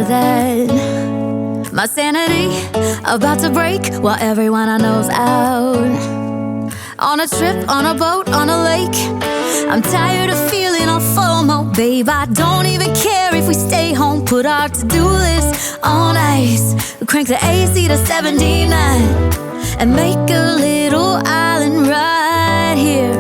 that? My sanity about to break while everyone I know's out. On a trip, on a boat, on a lake. I'm tired of feeling all FOMO, babe. I don't even care if we stay home. Put our to-do list on ice. Crank the AC to 79 and make a little island right here.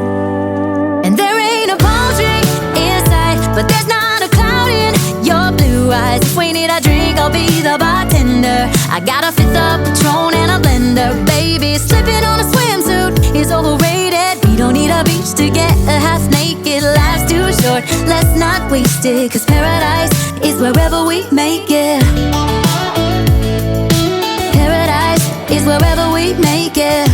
And there ain't a palm tree in sight, but there's not a cloud in your blue eyes. If we need a drink, I'll be the bartender. I got a fifth of Patron and a blender. Baby, slipping on a swimsuit is overrated. We don't need a beach to get a half naked. Life's too short, let's not waste it. Cause paradise is wherever we make it. Paradise is wherever we make it.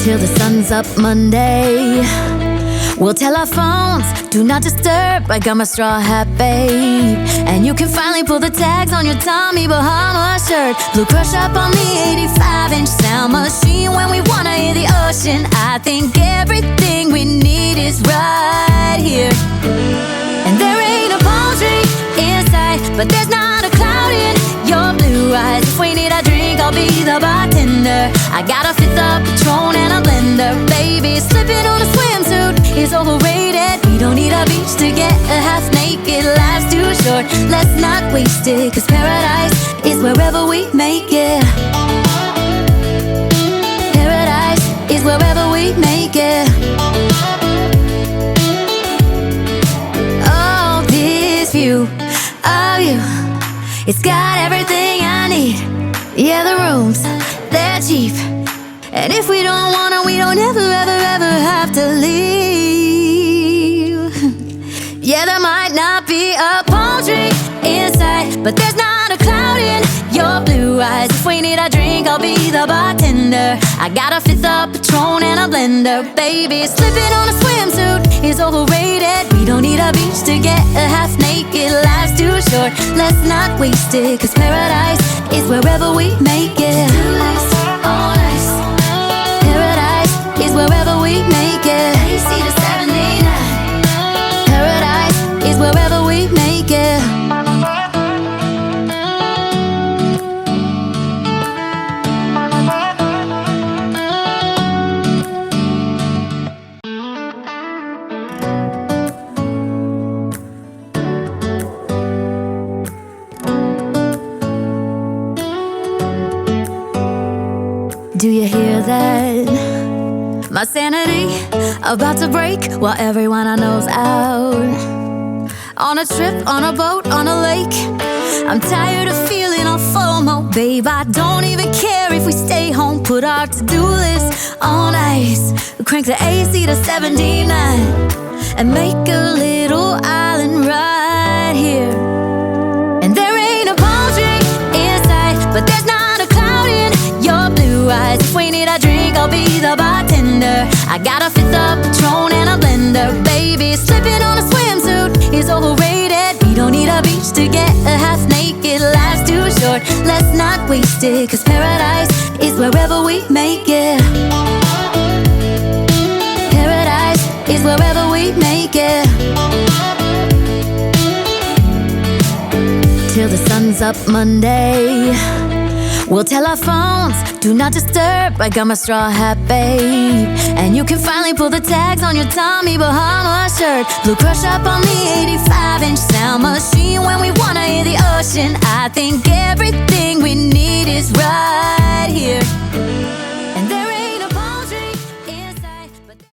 Till the sun's up Monday, we'll tell our phones, do not disturb. I got my straw hat, babe. And you can finally pull the tags on your Tommy Bahama shirt. Blue crush up on the 85-inch sound machine. When we wanna hear the ocean, I think everything we need is right here. And there ain't a palm tree in sight, but there's not a cloud in your blue eyes. If we need a drink, I'll be the bartender. I got a fifth of Patron and a blender. Baby, slipping on a swimsuit is overrated. We don't need a beach to get a half naked. Life's too short, let's not waste it. Cause paradise is wherever we make it. Paradise is wherever we make it. Oh, this view of you, it's got everything I need. Yeah, the rooms, they're cheap. And if we don't wanna, we don't ever, ever, ever have to leave. Yeah, there might not be a palm tree in sight, but there's not a cloud in your blue eyes. If we need a drink, I'll be the bartender. I got a fifth of Patron and a blender. Baby, slipping on a swimsuit is overrated. We don't need a beach to get a half naked. Life's too short, let's not waste it. Cause paradise is wherever we make it. On ice. Paradise is wherever we make it. AC to 79. Paradise is wherever we make it. Do you hear that? My sanity about to break while everyone I know's out. On a trip, on a boat, on a lake. I'm tired of feeling all FOMO, babe. I don't even care if we stay home. Put our to-do list on ice. Crank the AC to 79 and make a little island right here. And there ain't a palm tree in sight, but there's not a cloud in your blue eyes. If we need a drink, I'll be the bartender. I got a fifth of Patron and a blender. Baby, slipping on a swimsuit is overrated. We don't need a beach to get a half naked. Life's too short, let's not waste it. Cause paradise is wherever we make it. Paradise is wherever we make it. Till the sun's up Monday, we'll tell our phones, do not disturb. I got my straw hat, babe. And you can finally pull the tags on your Tommy Bahama shirt. Blue crush up on the 85-inch sound machine. When we wanna hear the ocean, I think everything